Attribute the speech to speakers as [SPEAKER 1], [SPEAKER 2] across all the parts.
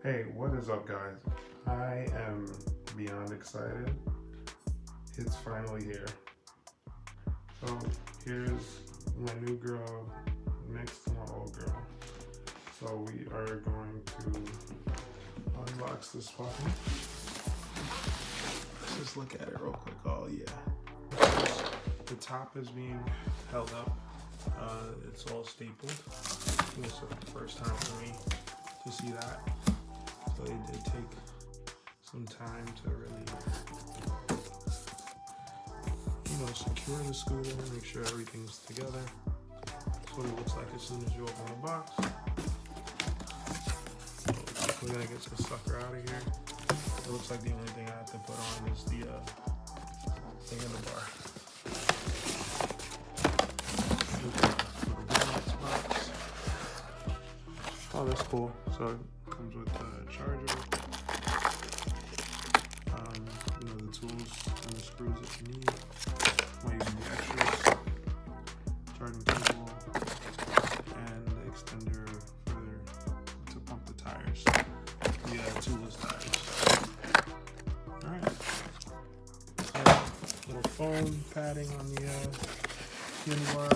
[SPEAKER 1] Hey, what is up, guys? I am beyond excited. It's finally here. So, here's my new girl next to my old girl. So, we are going to unbox this puppy. Let's just look at it real quick. Oh, yeah. The top is being held up, it's all stapled. This is the first time for me to see that. So, they did take some time to really, secure the scooter, make sure everything's together. That's what it looks like as soon as you open the box. So we're gonna get this sucker out of here. It looks like the only thing I have to put on is the handlebar. Oh, that's cool. So it comes with the charger, the tools and the screws that you need. Might even be extras, charging cable, and the extender to pump the tires. The tubeless tires. Alright. So, little foam padding on the handlebar,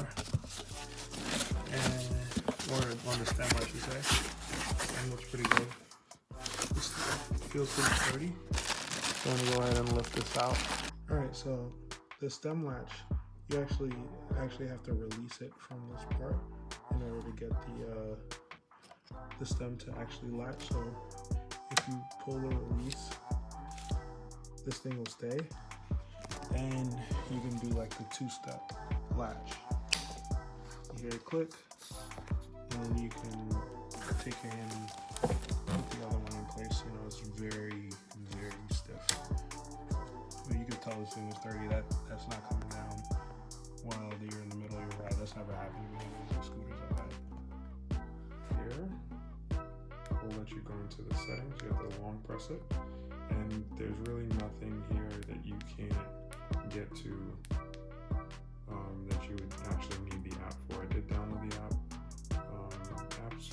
[SPEAKER 1] or on the stem, I should say. Stem looks pretty good. This feels pretty sturdy. So I'm gonna go ahead and lift this out. Alright, so the stem latch, you actually have to release it from this part in order to get the stem to actually latch. So if you pull the release, this thing will stay, and you can do like the two-step latch. You hear it click, and then you can take your hand and put the other one in place. It's very, very stiff. But you can tell this thing is 30. That's not coming down while you're in the middle of your ride. That's never happened to me with the scooters I've had. Here, we'll let you go into the settings. You have to long press it, and there's really nothing here that you can't get to that you would actually need the app for. I did download the app. App's,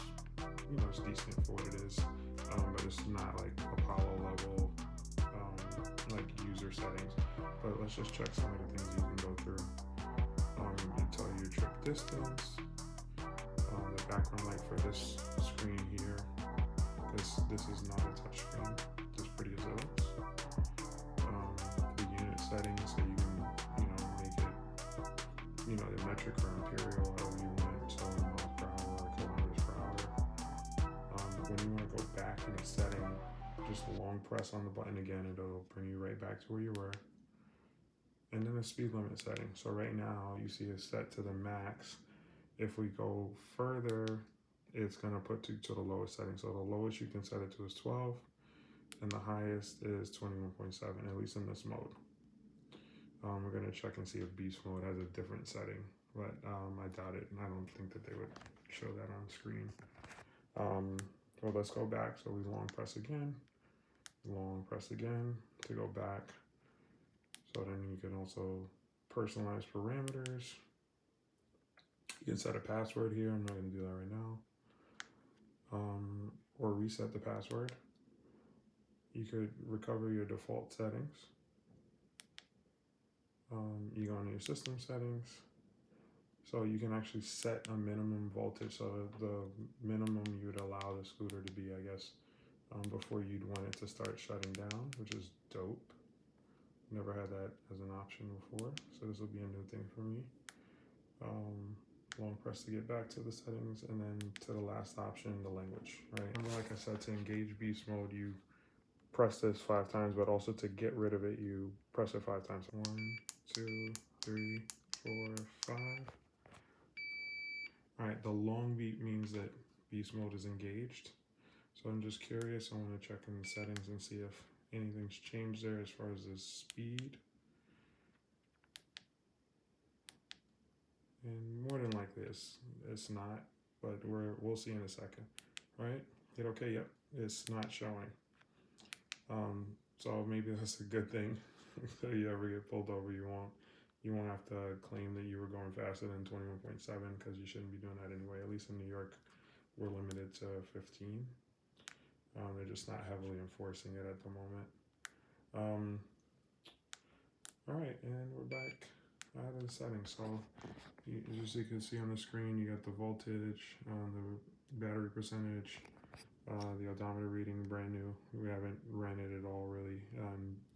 [SPEAKER 1] it's decent for what it is, but it's not like Apollo level, like user settings. But let's just check some of the things you can go through. You tell you your trip distance, the background light for this screen here, because this is not a touch screen, as pretty as it looks. The unit settings, so you can, make it, the metric or imperial, however you want it, so miles per hour or kilometers per hour. When you want to go back in a setting, just long press on the button again, it'll bring you right back to where you were. And then the speed limit setting. So right now you see it's set to the max. If we go further, it's going to put you to the lowest setting. So the lowest you can set it to is 12, and the highest is 21.7, at least in this mode. We're going to check and see if beast mode has a different setting, but I doubt it, and I don't think that they would show that on screen. Well, let's go back. So we long press again to go back. So then you can also personalize parameters. You can set a password here. I'm not going to do that right now. Or reset the password. You could recover your default settings. You go into your system settings. So you can actually set a minimum voltage. So the minimum you would allow the scooter to be, I guess, before you'd want it to start shutting down, which is dope. Never had that as an option before, so this will be a new thing for me. Long press to get back to the settings, and then to the last option, the language, right? Remember, like I said, to engage beast mode, you press this 5 times, but also to get rid of it, you press it 5 times. 1, 2, 3, 4, 5. All right, the long beat means that beast mode is engaged. So I'm just curious, I want to check in the settings and see if anything's changed there as far as the speed. And more than likely it's not, but we'll see in a second, right? Hit okay, yep, it's not showing. So maybe that's a good thing. If you ever get pulled over, you won't have to claim that you were going faster than 21.7, because you shouldn't be doing that anyway. At least in New York, we're limited to 15. They're just not heavily enforcing it at the moment. All right, and we're back out of the settings. So as you can see on the screen, you got the voltage, the battery percentage, the odometer reading, brand new. We haven't ran it at all really.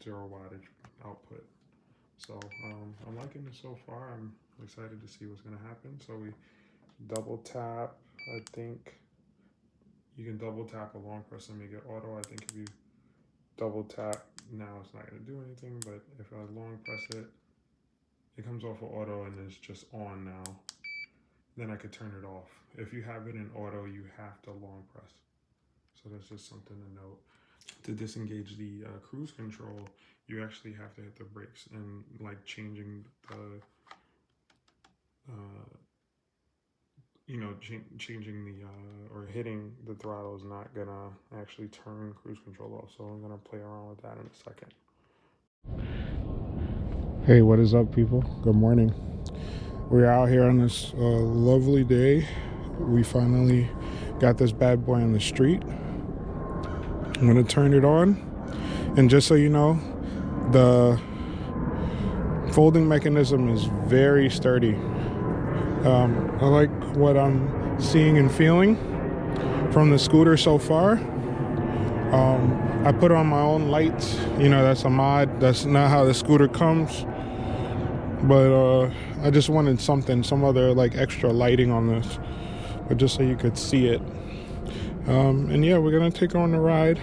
[SPEAKER 1] 0 wattage output. So I'm liking it so far. I'm excited to see what's gonna happen. So we double tap. I think you can double tap a long press and make it auto. I think if you double tap now, it's not gonna do anything. But if I long press it, it comes off of auto and it's just on now. Then I could turn it off. If you have it in auto, you have to long press. So that's just something to note. To disengage the cruise control, you actually have to hit the brakes, and like changing the, changing the, or hitting the throttle is not gonna actually turn cruise control off. So I'm gonna play around with that in a second. Hey, what is up, people? Good morning. We're out here on this lovely day. We finally got this bad boy on the street. I'm gonna turn it on, and just so you know, the folding mechanism is very sturdy. I like what I'm seeing and feeling from the scooter so far. I put on my own lights. That's a mod. That's not how the scooter comes. But I just wanted some other like extra lighting on this, but just so you could see it. And yeah, we're gonna take on the ride.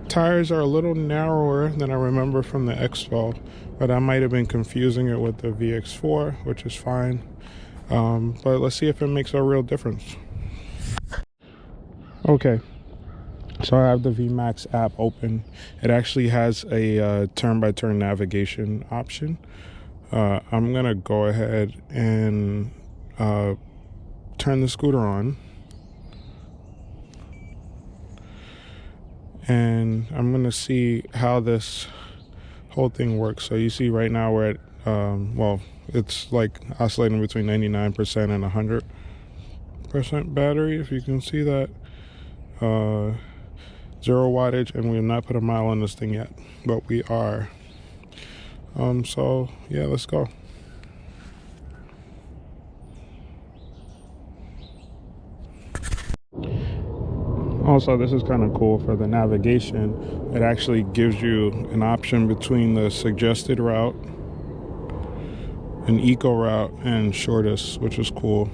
[SPEAKER 1] Tires are a little narrower than I remember from the Expo, but I might have been confusing it with the VX4, which is fine. But let's see if it makes a real difference. Okay, so I have the Vmax app open. It actually has a turn-by-turn navigation option. I'm gonna go ahead and turn the scooter on, and I'm gonna see how this whole thing works. So you see right now we're at well, it's like oscillating between 99% and 100% battery, if you can see that. 0 wattage, and we have not put a mile on this thing yet, but we are. So yeah, let's go. Also, this is kind of cool for the navigation. It actually gives you an option between the suggested route, an eco route, and shortest, which is cool.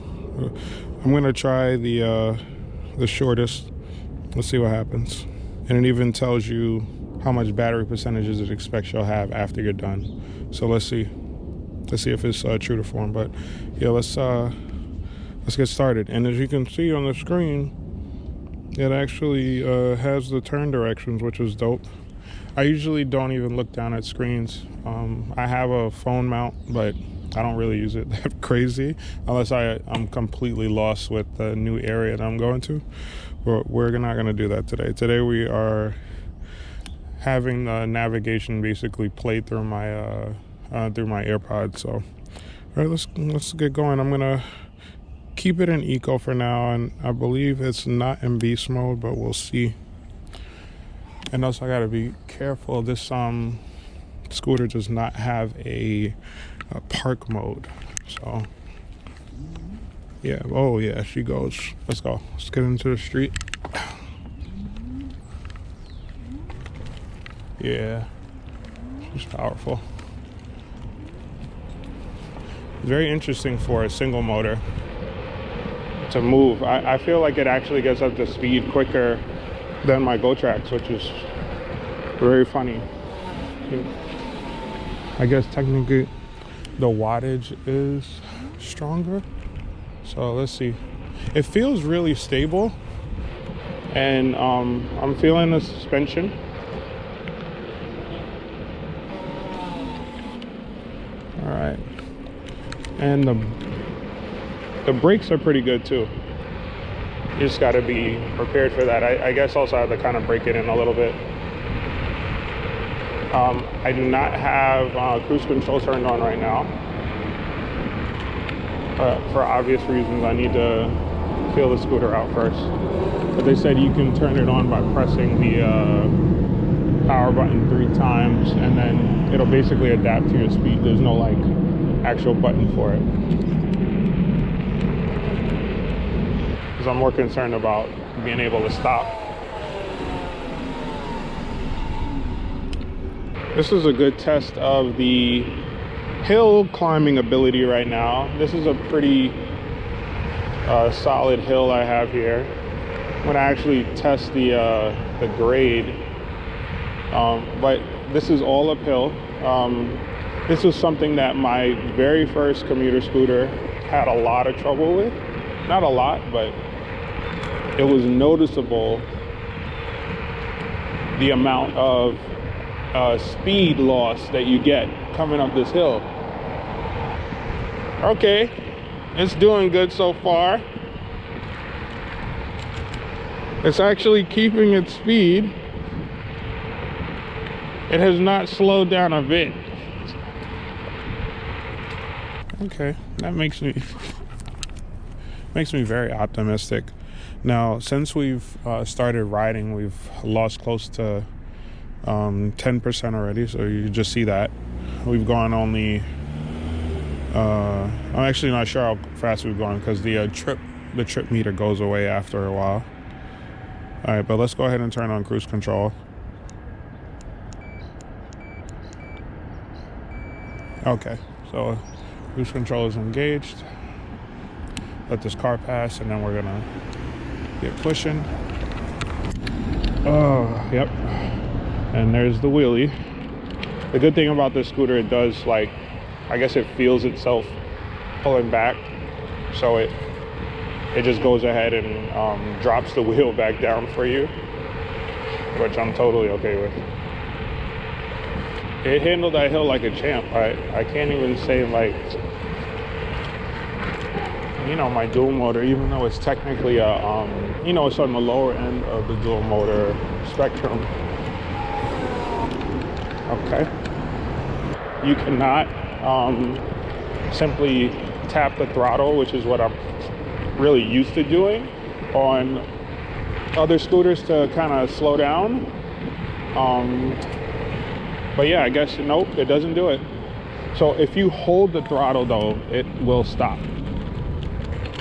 [SPEAKER 1] I'm gonna try the shortest. Let's see what happens. And it even tells you how much battery percentages it expects you'll have after you're done. So let's see if it's true to form. But yeah, let's get started. And as you can see on the screen, it actually has the turn directions, which is dope. I usually don't even look down at screens. I have a phone mount, but I don't really use it that crazy unless I'm completely lost with the new area that I'm going to. But we're not going to do that today. Today we are having the navigation basically played through my AirPods. So all right, let's get going. I'm gonna keep it in eco for now, and I believe it's not in beast mode, but we'll see. And also I gotta be careful. This scooter does not have a park mode. So yeah. Oh yeah, she goes. Let's go. Let's get into the street. Yeah, she's powerful. Very interesting for a single motor to move. I feel like it actually gets up to speed quicker than my GoTrax, which is very funny. I guess technically the wattage is stronger. So let's see. It feels really stable, and I'm feeling the suspension. All right, and the brakes are pretty good too. You just got to be prepared for that. I guess also I have to kind of break it in a little bit. I do not have cruise control turned on right now. For obvious reasons, I need to
[SPEAKER 2] feel the scooter out first. But they said you can turn it on by pressing the power button 3 times, and then it'll basically adapt to your speed. There's no like actual button for it. Because I'm more concerned about being able to stop. This is a good test of the hill climbing ability right now. This is a pretty solid hill I have here. I'm gonna actually test the grade, but this is all uphill. This was something that my very first commuter scooter had a lot of trouble with. Not a lot, but it was noticeable the amount of speed loss that you get coming up this hill. Okay, it's doing good so far. It's actually keeping its speed. It has not slowed down a bit. Okay, that makes me very optimistic. Now, since we've started riding, we've lost close to 10% already, so you can just see that. We've gone only, I'm actually not sure how fast we've gone because the trip meter goes away after a while. All right, but let's go ahead and turn on cruise control. Okay, so cruise control is engaged. Let this car pass, and then we're gonna get pushing. Oh, yep. And there's the wheelie. The good thing about this scooter, it does, like, I guess it feels itself pulling back, so it just goes ahead and drops the wheel back down for you, which I'm totally okay with. It handled that hill like a champ. I can't even say, like, you know, my dual motor, even though it's technically a you know, it's on the lower end of the dual motor spectrum. Okay, you cannot simply tap the throttle, which is what I'm really used to doing on other scooters to kind of slow down. But yeah, I guess, nope, it doesn't do it. So if you hold the throttle though, it will stop.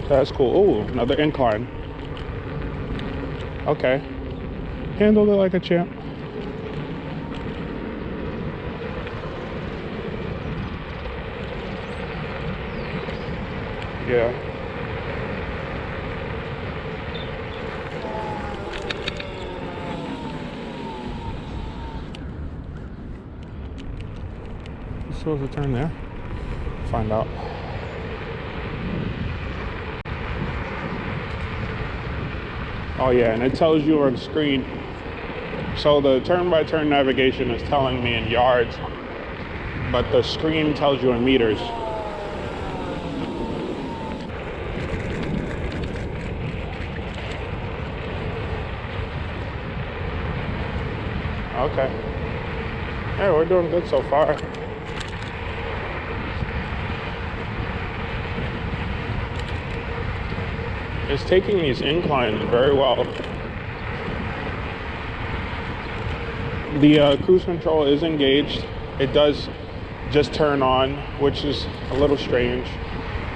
[SPEAKER 2] That's cool. Oh, another incline. Okay, handled it like a champ. Yeah. You supposed to turn there? Find out. Oh yeah, and it tells you on screen. So the turn-by-turn navigation is telling me in yards, but the screen tells you in meters. Okay. Yeah, we're doing good so far. It's taking these inclines very well. The cruise control is engaged. It does just turn on, which is a little strange.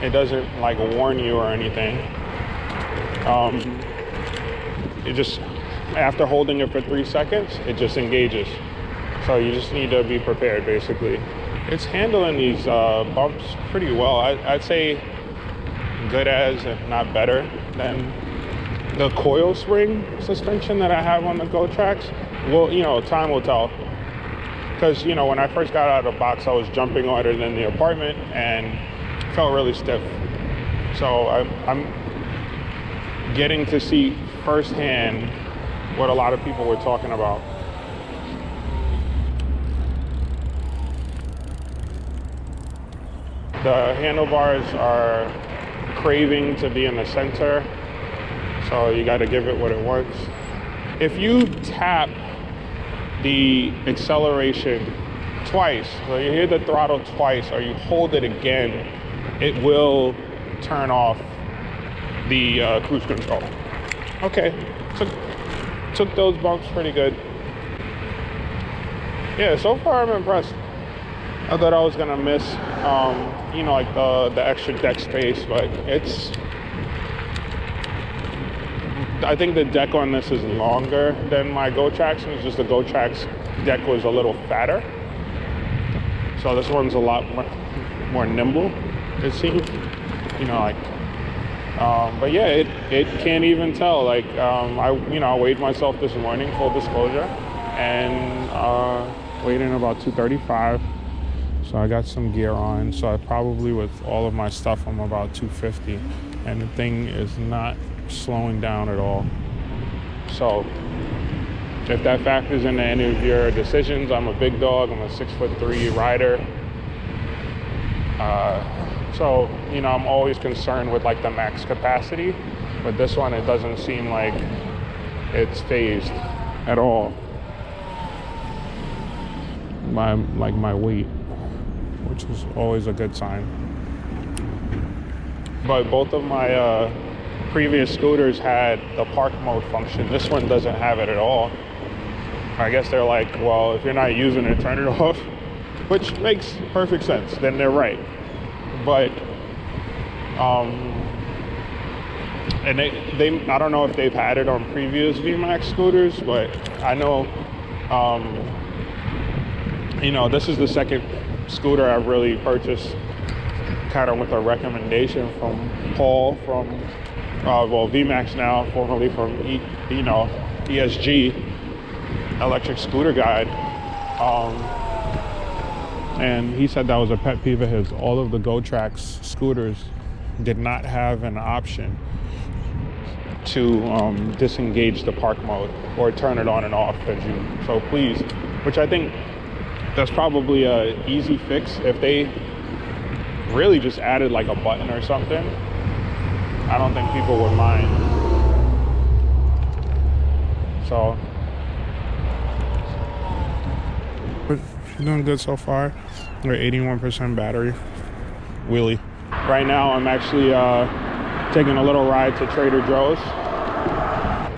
[SPEAKER 2] It doesn't like warn you or anything. It just, after holding it for 3 seconds, it just engages. So you just need to be prepared, basically. It's handling these bumps pretty well. I'd say good as, if not better, than the coil spring suspension that I have on the Go Tracks. Well, you know, time will tell. Because, you know, when I first got out of the box, I was jumping harder than the apartment and felt really stiff. So I'm getting to see firsthand what a lot of people were talking about. The handlebars are craving to be in the center, so you got to give it what it wants. If you tap the acceleration twice, so you hit the throttle twice, or you hold it again, it will turn off the cruise control. Okay, took those bumps pretty good. Yeah, so far I'm impressed. I thought I was gonna miss, you know, like the extra deck space, but I think the deck on this is longer than my GoTrax, and it's just the GoTrax deck was a little fatter. So this one's a lot more nimble, it seems. You know, like, but yeah, it can't even tell. Like, I weighed myself this morning, full disclosure, and weighed in about 235. So I got some gear on. So I probably, with all of my stuff, I'm about 250, and the thing is not slowing down at all. So if that factors into any of your decisions, I'm a big dog. I'm a 6'3" rider. So, you know, I'm always concerned with like the max capacity, but this one, it doesn't seem like it's phased at all by like my weight, which is always a good sign. But both of my previous scooters had the park mode function. This one doesn't have it at all. I guess they're like, well, if you're not using it, turn it off, which makes perfect sense. Then they're right. But and they I don't know if they've had it on previous Vmax scooters, but I know, you know, this is the second scooter I've really purchased kind of with a recommendation from Paul from Vmax now, formerly from ESG, Electric Scooter Guide. And he said that was a pet peeve of his. All of the GoTrax scooters did not have an option to disengage the park mode or turn it on and off as you so please, which I think that's probably a easy fix. If they really just added like a button or something, I don't think people would mind. So she's doing good so far. We're 81% battery. Wheelie. Right now I'm actually taking a little ride to Trader Joe's.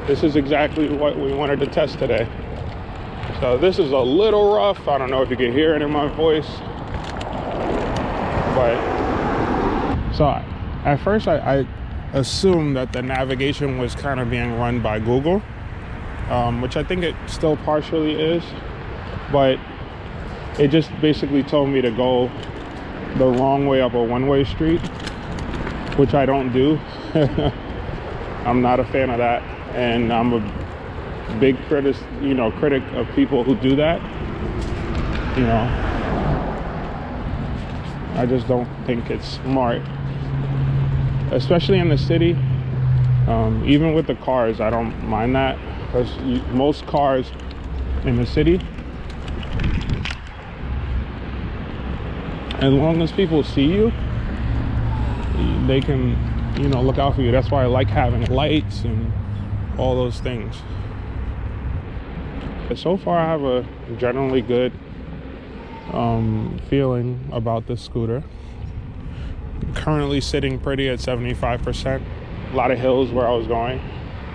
[SPEAKER 2] This is exactly what we wanted to test today. So this is a little rough. I don't know if you can hear it in my voice. But so at first I assumed that the navigation was kind of being run by Google, which I think it still partially is, but it just basically told me to go the wrong way up a one-way street, which I don't do. I'm not a fan of that, and I'm a big critic of people who do that. You know, I just don't think it's smart, especially in the city. Even with the cars, I don't mind that, because most cars in the city, as long as people see you, they can, you know, look out for you. That's why I like having lights and all those things. But so far, I have a generally good feeling about this scooter. I'm currently sitting pretty at 75%. A lot of hills where I was going,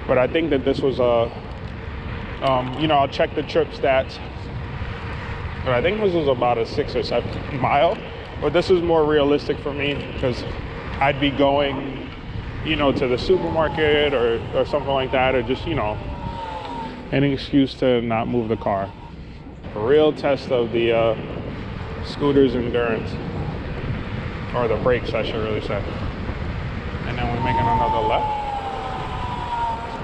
[SPEAKER 2] but I think that this was you know, I'll check the trip stats, but I think this was about a 6 or 7 mile. But this is more realistic for me because I'd be going, you know, to the supermarket or something like that, or just, you know, any excuse to not move the car. A real test of the scooter's endurance, or the brakes, I should really say. And then we're making another left,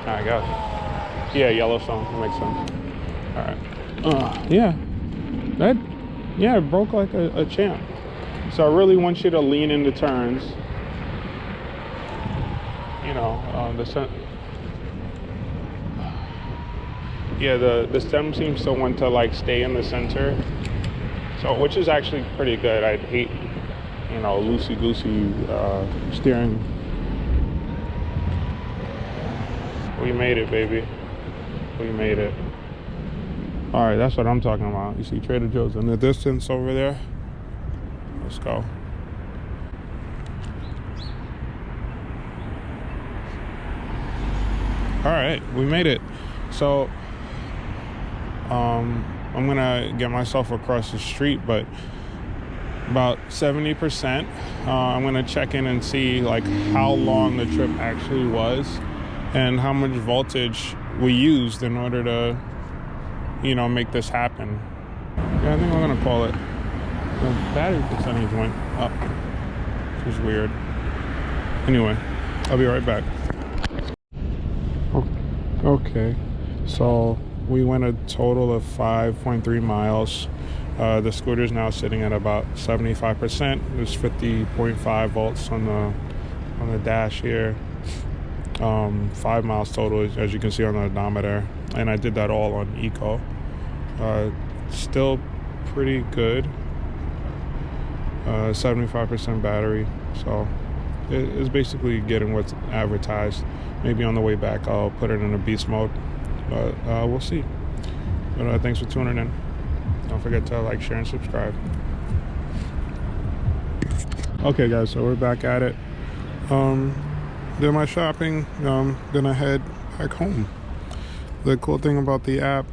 [SPEAKER 2] I guess. Yeah, Yellowstone, makes sense. All right. Yeah, it broke like a champ. So I really want you to lean into turns. You know, the stem seems to want to like stay in the center. So, which is actually pretty good. I'd hate, you know, loosey-goosey steering. We made it, baby. We made it. All right, that's what I'm talking about. You see Trader Joe's in the distance over there. Let's go. All right, we made it. So I'm gonna get myself across the street, but about 70%. I'm gonna check in and see like how long the trip actually was and how much voltage we used in order to, you know, make this happen. Yeah, I think I'm gonna call it. The battery percentage went up, which is weird. Anyway, I'll be right back. Okay, so we went a total of 5.3 miles. The scooter is now sitting at about 75%. There's 50.5 volts on the dash here. 5 miles total, as you can see on the odometer, and I did that all on eco. Still pretty good. 75% battery, so it's basically getting what's advertised. Maybe on the way back I'll put it in a beast mode, but we'll see. But thanks for tuning in. Don't forget to like, share, and subscribe. Okay guys, so we're back at it. Did my shopping, then I head back home. The cool thing about the app,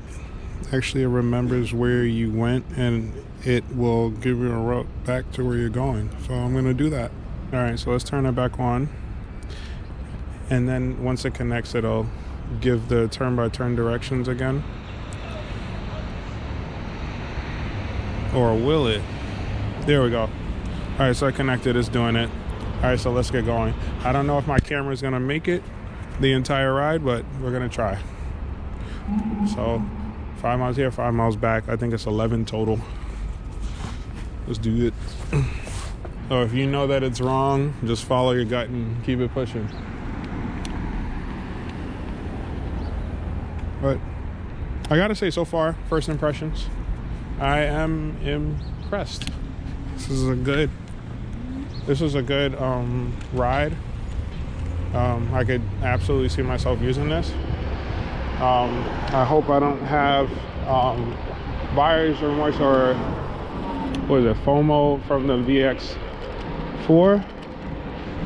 [SPEAKER 2] actually it remembers where you went and it will give you a route back to where you're going. So I'm gonna do that. All right, so let's turn it back on. And then once it connects, it'll give the turn-by-turn directions again. Or will it? There we go. All right, so I connected, it's doing it. All right, so let's get going. I don't know if my camera is gonna make it the entire ride, but we're gonna try. So 5 miles here, 5 miles back. I think it's 11 total. Let's do it. So if you know that it's wrong, just follow your gut and keep it pushing. But I gotta say, so far, first impressions, I am impressed. This was a good ride. I could absolutely see myself using this. I hope I don't have buyer's remorse or what is it, FOMO from the VX4,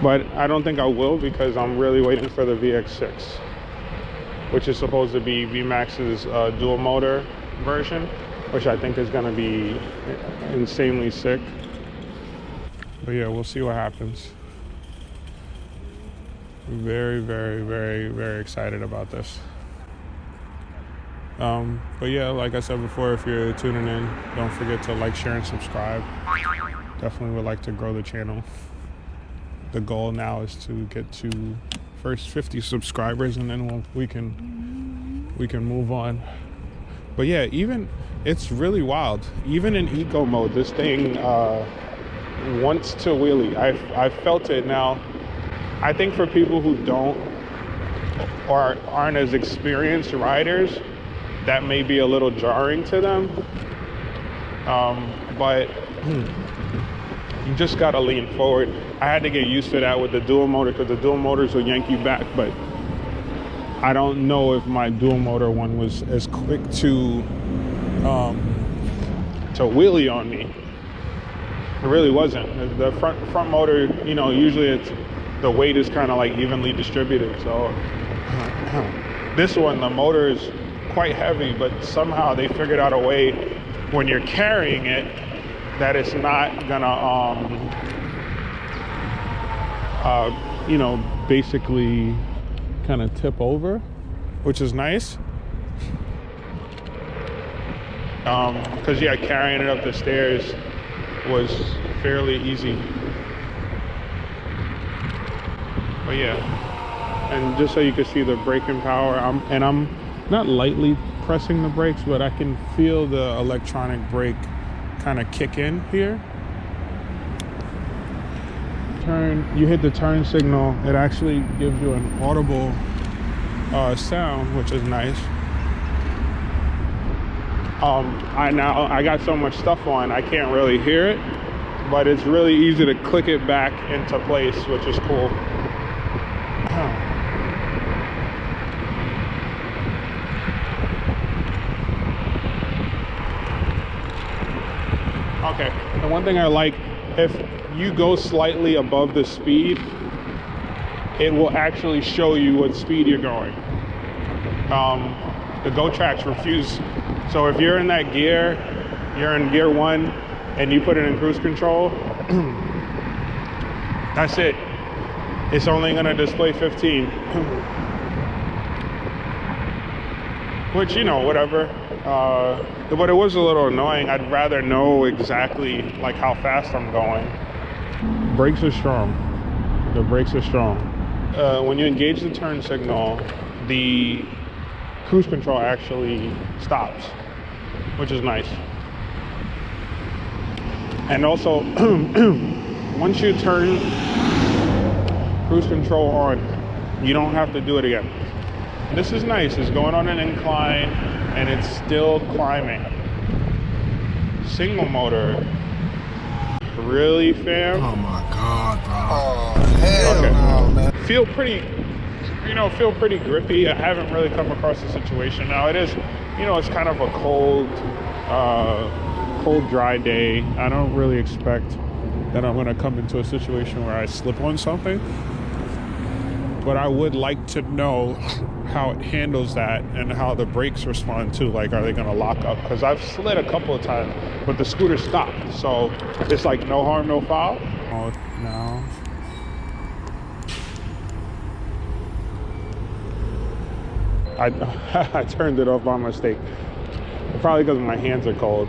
[SPEAKER 2] but I don't think I will, because I'm really waiting for the VX6, which is supposed to be Vmax's dual motor version, which I think is going to be insanely sick. But yeah, we'll see what happens. Very, very, very, very excited about this. But yeah, like I said before, if you're tuning in, don't forget to like, share, and subscribe. Definitely would like to grow the channel. The goal now is to get to first 50 subscribers, and then we can move on. But yeah, even it's really wild. Even in eco mode, this thing wants to wheelie. I felt it now. I think for people who don't or aren't as experienced riders, that may be a little jarring to them. But you just gotta lean forward. I had to get used to that with the dual motor, because the dual motors will yank you back, but I don't know if my dual motor one was as quick to wheelie on me. It really wasn't. The front motor, you know, usually the weight is kind of like evenly distributed. So this one, the motor is quite heavy, but somehow they figured out a way when you're carrying it that it's not gonna you know, basically kind of tip over, which is nice. Because yeah, carrying it up the stairs was fairly easy. But yeah, and just so you can see the braking power, I'm not lightly pressing the brakes, but I can feel the electronic brake kind of kick in here. You hit the turn signal, it actually gives you an audible sound, which is nice. I got so much stuff on, I can't really hear it, but it's really easy to click it back into place, which is cool. Okay, the one thing I like, if you go slightly above the speed, it will actually show you what speed you're going. the Go tracks refuse. So if you're in that gear, you're in gear 1 and you put it in cruise control, that's it. It's only gonna display 15. Which, you know, whatever. But it was a little annoying. I'd rather know exactly like how fast I'm going. Brakes are strong. The brakes are strong. When you engage the turn signal, the cruise control actually stops, which is nice. And also, once you turn cruise control on, you don't have to do it again. This is nice. It's going on an incline and it's still climbing. Single motor. Really, fam?
[SPEAKER 3] Oh my God, bro. Oh, hell no, man.
[SPEAKER 2] Feel pretty grippy. I haven't really come across a situation. Now it is, it's kind of a cold, dry day. I don't really expect that I'm gonna come into a situation where I slip on something. But I would like to know how it handles that and how the brakes respond too. Like, are they gonna lock up? Because I've slid a couple of times, but the scooter stopped. So it's like no harm, no foul. Oh, no. I turned it off by mistake. Probably because my hands are cold.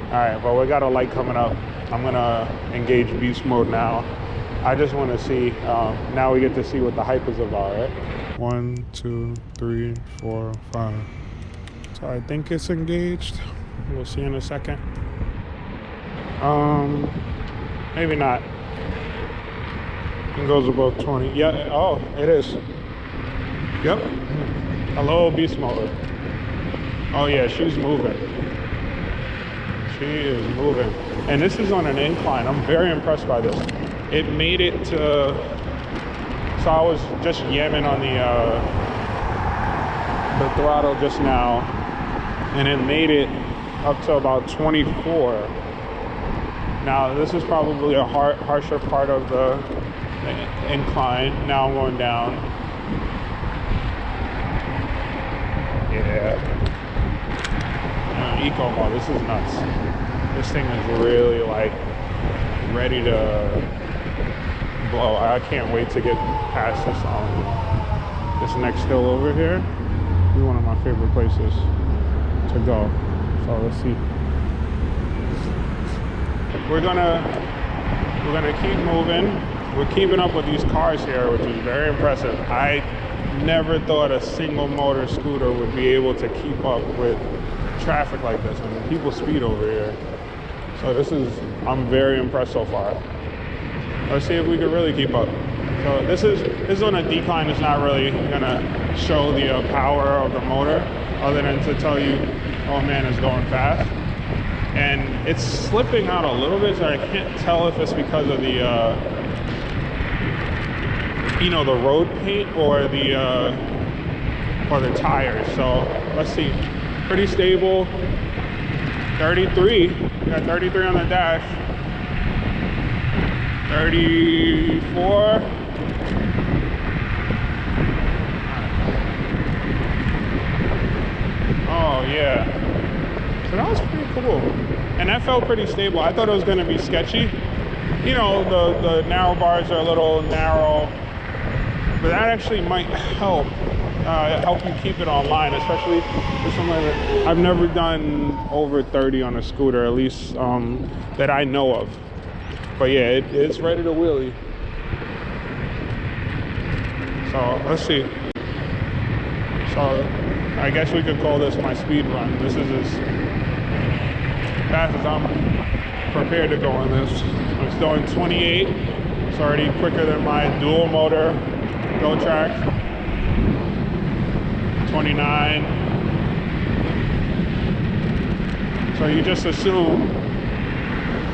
[SPEAKER 2] All right, well, we got a light coming up. I'm gonna engage beast mode now. I just want to see, now we get to see what the hype is about, right? 1, 2, 3, 4, 5. So I think it's engaged. We'll see in a second. Maybe not. It goes above 20. Yeah, oh, it is. Yep. Hello, beast mode. Oh yeah, she's moving. She is moving. And this is on an incline. I'm very impressed by this. It made it to, so I was just yamming on the throttle just now, and it made it up to about 24. Now this is probably a harsher part of the incline. Now I'm going down. Yeah. Eco mode, this is nuts. This thing is really like ready to blow. I can't wait to get past this next hill over here. This is one of my favorite places to go. So let's see. We're gonna keep moving. We're keeping up with these cars here, which is very impressive. I never thought a single motor scooter would be able to keep up with traffic like this. I mean, people speed over here. So I'm very impressed so far. Let's see if we can really keep up. So this is on a decline. It's not really gonna show the power of the motor, other than to tell you, oh man, it's going fast. And it's slipping out a little bit, so I can't tell if it's because of the the road paint or the tires. So let's see. Pretty stable. 33. We got 33 on the dash. 34. Oh yeah. So that was pretty cool. And that felt pretty stable. I thought it was gonna be sketchy. The narrow bars are a little narrow, but that actually might help you keep it online, especially for somebody that I've never done over 30 on a scooter, at least that I know of. But yeah, it's ready to wheelie. So let's see. So I guess we could call this my speed run. This is as fast as I'm prepared to go on this. It's doing 28. It's already quicker than my dual motor Go track. 29. So you just assume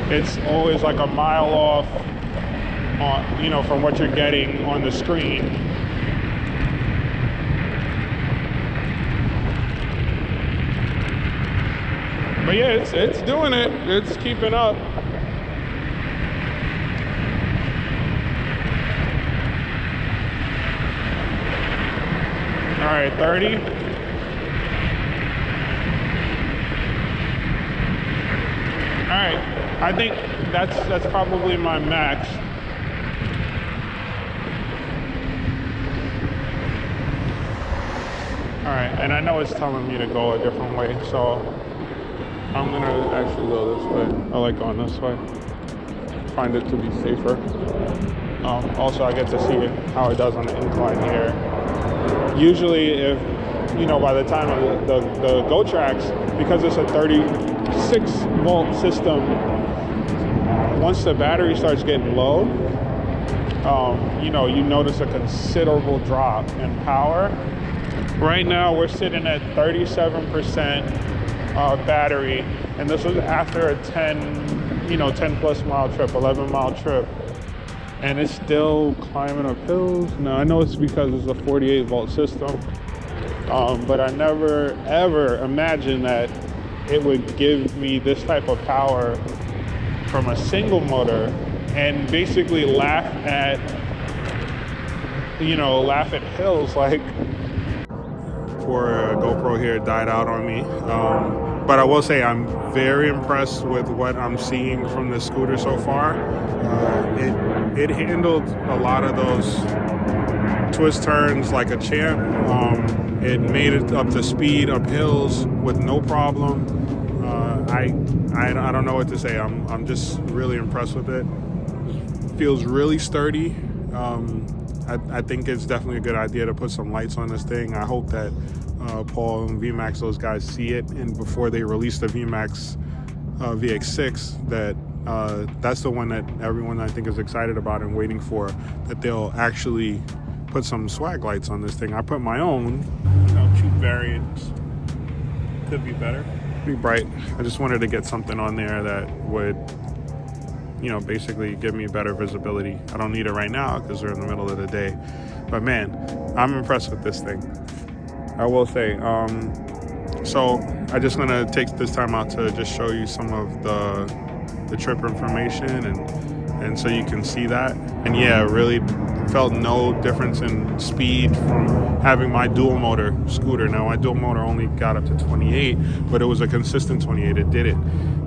[SPEAKER 2] it's always like a mile off on, from what you're getting on the screen. But yeah, it's doing it. It's keeping up. All right, 30. All right, I think that's probably my max. All right, and I know it's telling me to go a different way, so I'm gonna actually go this way. I like going this way. Find it to be safer. Also, I get to see how it does on the incline here. Usually, if you know, by the time of the Go Tracks, because it's a 36 volt system, once the battery starts getting low, you know, you notice a considerable drop in power. Right now, we're sitting at 37% battery, and this was after a 10 plus mile trip, 11 mile trip, and it's still climbing up hills. Now, I know it's because it's a 48 volt system, but I never ever imagined that it would give me this type of power from a single motor and basically laugh at hills. Like, poor GoPro here died out on me, but I will say I'm very impressed with what I'm seeing from the scooter so far. It handled a lot of those twist turns like a champ. It made it up to speed up hills with no problem. I don't know what to say. I'm just really impressed with it. It feels really sturdy. I think it's definitely a good idea to put some lights on this thing. I hope that Paul and Vmax, those guys, see it, and before they release the Vmax VX2, that's the one that everyone I think is excited about and waiting for, that they'll actually put some swag lights on this thing. I put my own, cheap variants. Could be better. Pretty bright. I just wanted to get something on there that would, basically give me better visibility. I don't need it right now because we're in the middle of the day. But man, I'm impressed with this thing. I will say, so I just want to take this time out to just show you some of the trip information and so you can see that. And yeah, really felt no difference in speed from having my dual motor scooter. Now my dual motor only got up to 28, but it was a consistent 28. It did it.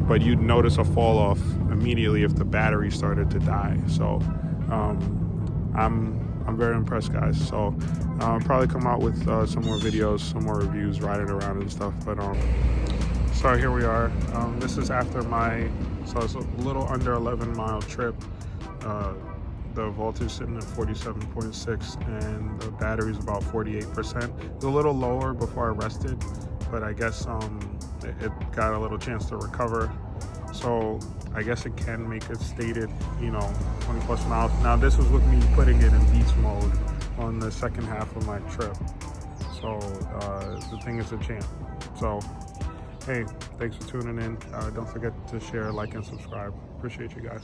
[SPEAKER 2] But you'd notice a fall off immediately if the battery started to die. So I'm very impressed, guys. So I'll probably come out with some more videos, some more reviews, riding around and stuff. But so here we are. This is after so it's a little under 11 mile trip. The voltage sitting at 47.6 and the battery's about 48%. It's a little lower before I rested, but I guess it got a little chance to recover. So I guess it can make it stated, 20 plus miles. Now this was with me putting it in beast mode on the second half of my trip. So the thing is a champ. So hey, thanks for tuning in. Don't forget to share, like, and subscribe. Appreciate you guys.